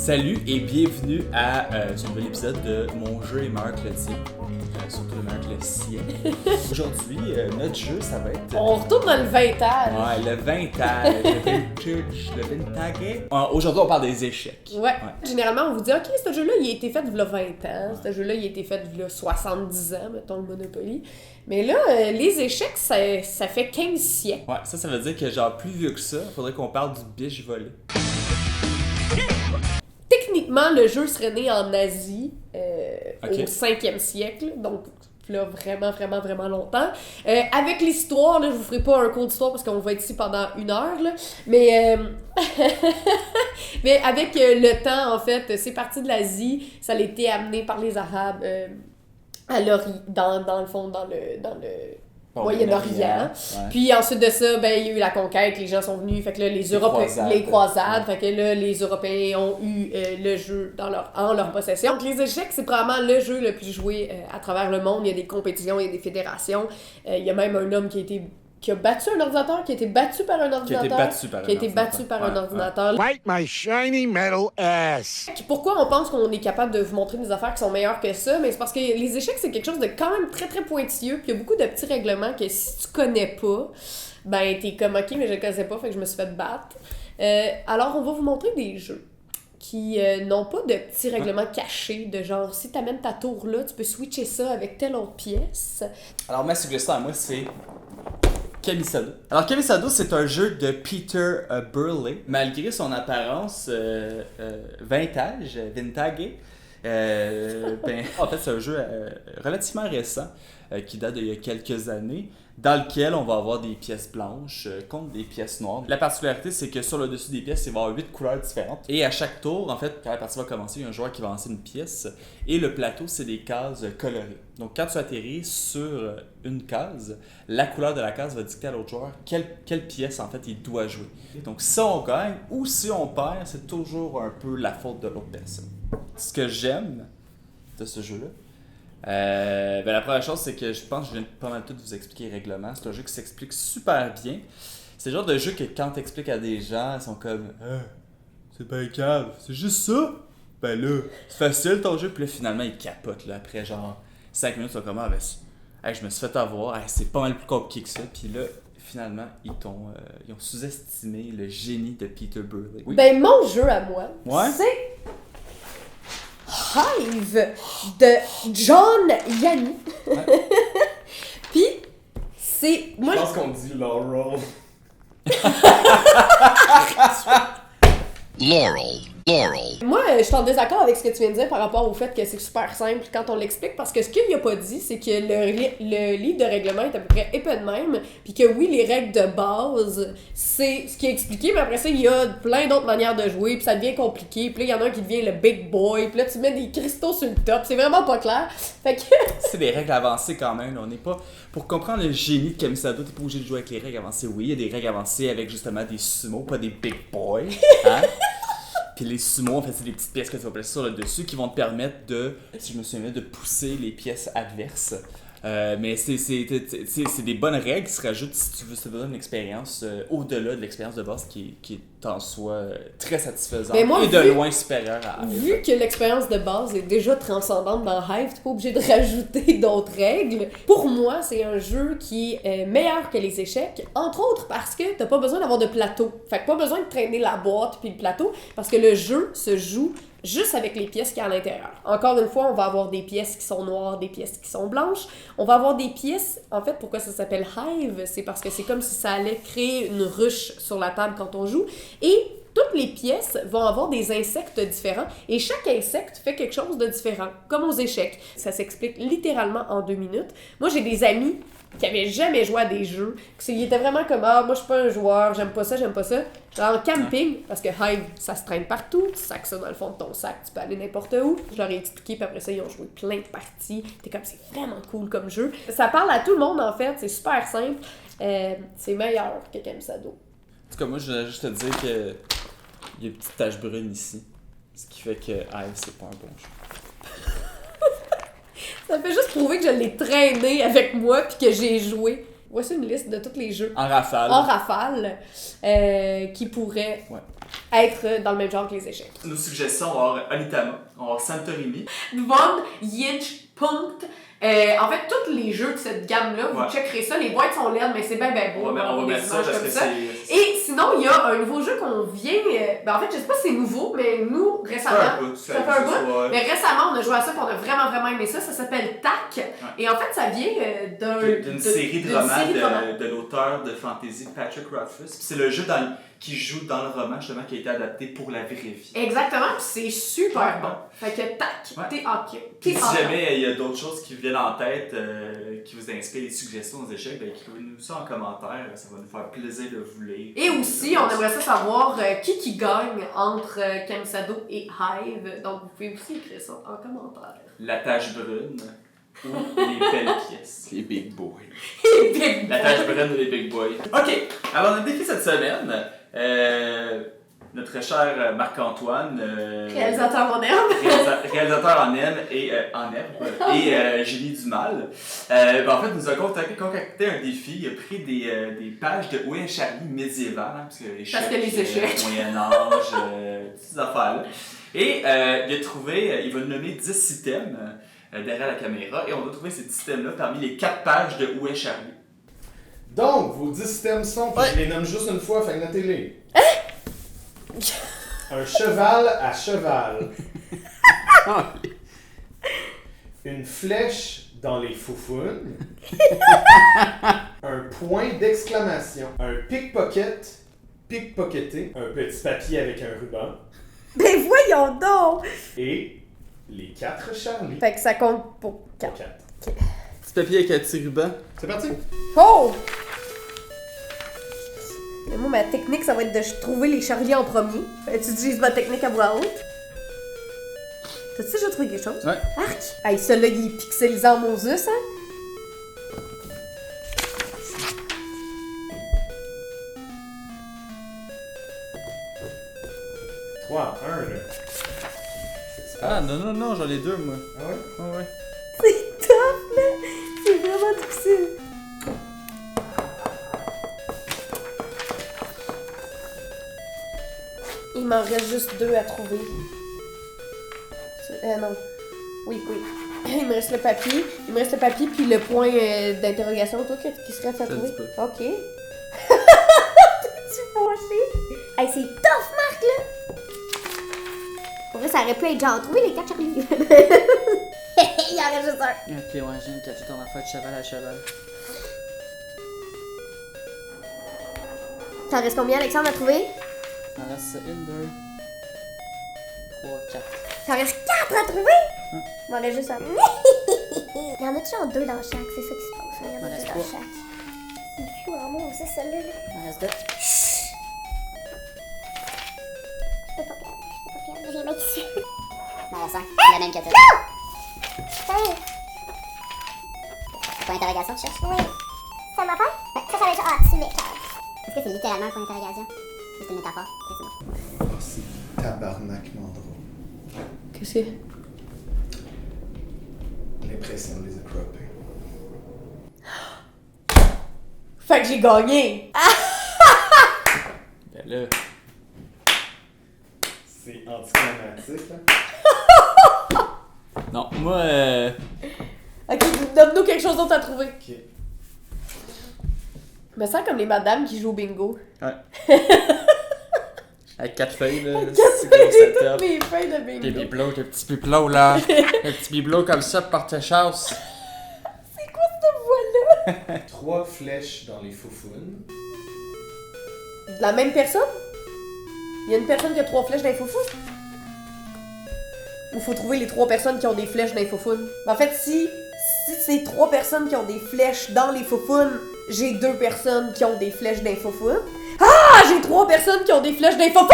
Salut et bienvenue à ce nouvel épisode de Mon jeu est meilleur que le tien. Surtout le meilleur que le sien. Aujourd'hui, notre jeu, ça va être... On retourne dans le vintage. Ouais, le vintage, le vintage. Aujourd'hui, on parle des échecs. Ouais. Généralement, on vous dit, OK, ce jeu-là, il a été fait il y a 20 ans. Ce jeu-là, il a été fait il y a 70 ans, mettons le Monopoly. Mais là, les échecs, ça fait 15 siècles. Ouais, ça veut dire que genre plus vieux que ça, il faudrait qu'on parle du biche volé. Techniquement, le jeu serait né en Asie Okay. au 5e siècle, donc là, vraiment longtemps. Avec l'histoire, là, je vous ferai pas un cours d'histoire parce qu'on va être ici pendant 1 heure, là, mais mais avec le temps, en fait, c'est parti de l'Asie, ça a été amené par les Arabes dans le fond, dans le Moyen-Orient. Ouais. Puis ensuite de ça, ben il y a eu la conquête, les gens sont venus, fait que là les croisades, fait que là les Européens ont eu le jeu en leur possession. Donc les échecs, c'est probablement le jeu le plus joué à travers le monde. Il y a des compétitions, il y a des fédérations. Il y a même un homme qui a battu un ordinateur, qui a été battu par un ordinateur. Un ordinateur. Bite my shiny metal ass. Pourquoi on pense qu'on est capable de vous montrer des affaires qui sont meilleures que ça? Mais c'est parce que les échecs, c'est quelque chose de quand même très pointilleux. Puis il y a beaucoup de petits règlements que si tu connais pas, ben t'es comme OK, mais je le connaissais pas, fait que je me suis fait battre. Alors on va vous montrer des jeux qui n'ont pas de petits règlements cachés, de genre si t'amènes ta tour là, tu peux switcher ça avec telle autre pièce. Alors ma suggestion à moi, c'est Camisado. Alors Camisado, c'est un jeu de Peter Burley. Malgré son apparence vintage, en fait c'est un jeu relativement récent qui date d'il y a quelques années, dans lequel on va avoir des pièces blanches contre des pièces noires. La particularité, c'est que sur le dessus des pièces, il va y avoir 8 couleurs différentes. Et à chaque tour, en fait, quand la partie va commencer, il y a un joueur qui va lancer une pièce. Et le plateau, c'est des cases colorées. Donc quand tu atterris sur une case, la couleur de la case va dicter à l'autre joueur quelle pièce, en fait, il doit jouer. Donc si on gagne ou si on perd, c'est toujours un peu la faute de l'autre personne. Ce que j'aime de ce jeu-là, la première chose, c'est que je pense que je viens pas mal tout vous expliquer les règlements. C'est un jeu qui s'explique super bien. C'est le genre de jeu que quand t'expliques à des gens, ils sont comme c'est pas grave, c'est juste ça. Ben là, c'est facile ton jeu. Puis là, finalement, ils capotent là, après genre 5 minutes, ils sont comme je me suis fait avoir, c'est pas mal plus compliqué que ça. Puis là, finalement, ils ont sous-estimé le génie de Peter Burley. Oui? Ben mon jeu à moi, c'est Hive de John Yanni. Ouais. Puis, c'est... Moi, Je pense qu'on dit Laurel. Moi, je suis en désaccord avec ce que tu viens de dire par rapport au fait que c'est super simple quand on l'explique, parce que ce qu'il n'y a pas dit, c'est que le livre de règlement est à peu près épais de même, puis que oui, les règles de base, c'est ce qui est expliqué, mais après ça, il y a plein d'autres manières de jouer, puis ça devient compliqué, puis là, il y en a un qui devient le big boy, puis là, tu mets des cristaux sur le top, c'est vraiment pas clair. Fait que... C'est des règles avancées quand même. On n'est pas... Pour comprendre le génie de Camisado, t'es pas obligé de jouer avec les règles avancées. Oui, il y a des règles avancées avec justement des sumos, pas des big boys. Hein? Puis les sumos, en fait, c'est des petites pièces que tu vas placer sur le dessus qui vont te permettre de, si je me souviens bien, de pousser les pièces adverses. Mais c'est des bonnes règles qui se rajoutent si tu veux te donner une expérience au-delà de l'expérience de base qui est en soi très satisfaisante et de loin supérieure à Hive. Vu que l'expérience de base est déjà transcendante dans Hive, t'es pas obligé de rajouter d'autres règles. Pour moi, c'est un jeu qui est meilleur que les échecs, entre autres parce que t'as pas besoin d'avoir de plateau. Fait que pas besoin de traîner la boîte puis le plateau, parce que le jeu se joue juste avec les pièces qu'il y a à l'intérieur. Encore une fois, on va avoir des pièces qui sont noires, des pièces qui sont blanches. On va avoir des pièces... En fait, pourquoi ça s'appelle Hive? C'est parce que c'est comme si ça allait créer une ruche sur la table quand on joue. Et toutes les pièces vont avoir des insectes différents. Et chaque insecte fait quelque chose de différent, comme aux échecs. Ça s'explique littéralement en 2 minutes. Moi, j'ai des amis qui avaient jamais joué à des jeux. Ils étaient vraiment comme moi je suis pas un joueur, j'aime pas ça. Genre en camping, parce que Hive, ça se traîne partout, tu sacs ça dans le fond de ton sac, tu peux aller n'importe où. Je leur ai expliqué, puis après ça, ils ont joué plein de parties. T'es comme, c'est vraiment cool comme jeu. Ça parle à tout le monde en fait, c'est super simple. C'est meilleur que Camisado. En tout cas, moi, je voulais juste te dire que il y a une petite tache brune ici. Ce qui fait que Hive, c'est pas un bon jeu. Ça fait juste prouver que je l'ai traîné avec moi puis que j'ai joué. Voici une liste de tous les jeux. En rafale. Qui pourraient être dans le même genre que les échecs. Nos suggestions, on va avoir Onitama, on va avoir Santorini. Von Yinch Punkt. En fait, tous les jeux de cette gamme-là, vous checkerez ça. Les boîtes sont laides, mais c'est bien beau. On va mettre ça parce que c'est... Et sinon, il y a un nouveau jeu qu'on vient... en fait, je sais pas si c'est nouveau, mais nous, récemment... Ça fait un bout. Mais récemment, on a joué à ça et on a vraiment aimé ça. Ça s'appelle TAC. Ouais. Et en fait, ça vient d'une série de romans de l'auteur de fantasy Patrick Rothfuss. C'est le jeu qui joue dans le roman, justement, qui a été adapté pour la vraie vie. Exactement, puis c'est super bon. Fait que TAC, T-A-K. Si jamais il y a d'autres choses qui viennent en tête, qui vous inspirent des suggestions aux échecs, ben écrivez-nous ça en commentaire, ça va nous faire plaisir de vous lire. Et aussi, on aimerait ça savoir qui gagne entre Camisado et Hive, donc vous pouvez aussi écrire ça en commentaire. La tache brune ou les belles pièces. Les big boys. Les big boys. La tache brune ou les big boys. Ok, alors on a décrit cette semaine notre cher Marc-Antoine, réalisateur en herbe. réalisateur en herbe et Julie Dumal. En fait, nous a concocté un défi. Il a pris des pages de Où est Charlie médiéval, parce que les échecs. Moyen-Âge, toutes ces affaires-là. Et il a trouvé, il va nous nommer 10 items derrière la caméra, et on va trouver ces 10 items-là parmi les 4 pages de Où est Charlie. Donc, vos 10 items sont, puis je les nomme juste une fois, fait notez-les. Un cheval à cheval. Une flèche dans les foufounes. Un point d'exclamation. Un pickpocket. Pickpocketé. Un petit papier avec un ruban. Ben voyons donc! Et les 4 Charlie. Fait que ça compte pour 4. Okay. Petit papier avec un petit ruban. C'est parti! Oh! Mais moi, ma technique, ça va être de trouver les Charlie en premier. Tu utilises ma technique à voix haute. T'as-tu déjà trouvé quelque chose? Ouais. Arc! Hey, celui-là, il est pixelisé en Moses, hein? Wow, un là. Ah non, j'en ai 2 moi. Ah ouais? Ah ouais. C'est top, là! C'est vraiment difficile. Il m'en reste juste 2 à trouver. Non. Oui. Il me reste le papier. Puis le point d'interrogation. Toi, qui serait à trouver? Ok. Tu fâché? Hey, c'est tough, Marc, là! Pour vrai, ça aurait pu être genre trouver les 4 Charlie. Il en reste juste un. Ok, ouais, j'ai une café ton affaire de cheval à cheval. T'en reste combien, Alexandre, à trouver? Il en reste 1, 2, 3, 4. T'en reste 4 à trouver? Il m'en reste juste un. Il y en a toujours 2 dans chaque, c'est ça qui se passe. Il y en a 2 dans chaque. C'est fou, en moi, c'est celle-là. Il en reste 2. Je peux pas perdre, j'ai les mains qui suent. Il en reste un, la même que toi. Non! Point d'interrogation, tu cherches? Oui. Ça m'a fait? Ouais. Ça va être genre, ah, tu m'écœures. Est-ce que c'est littéralement un point d'interrogation? C'est une métaphore? C'est bon. Oh, c'est tabarnakement drôle. Qu'est-ce que c'est? L'impression de les accroper. Fait que j'ai gagné! Ben là. C'est anticlimatique, hein? Non, moi Ok, donne-nous quelque chose d'autre à trouver. Ok. Je me sens comme les madames qui jouent au bingo. Ouais. Avec 4 feuilles, là. Qu'est-ce que j'ai toutes les feuilles de bingo? Des bibelots, des petits bibelots, là. Des petits bibelots comme ça pour tes chasse. C'est quoi cette voix-là? 3 flèches dans les foufounes. De la même personne? Il y a une personne qui a 3 flèches dans les foufounes? Ou faut trouver les 3 personnes qui ont des flèches dans les foufounes? En fait, si c'est 3 personnes qui ont des flèches dans les foufounes, j'ai 2 personnes qui ont des flèches dans les foufounes. Ah! J'ai 3 personnes qui ont des flèches dans les foufounes!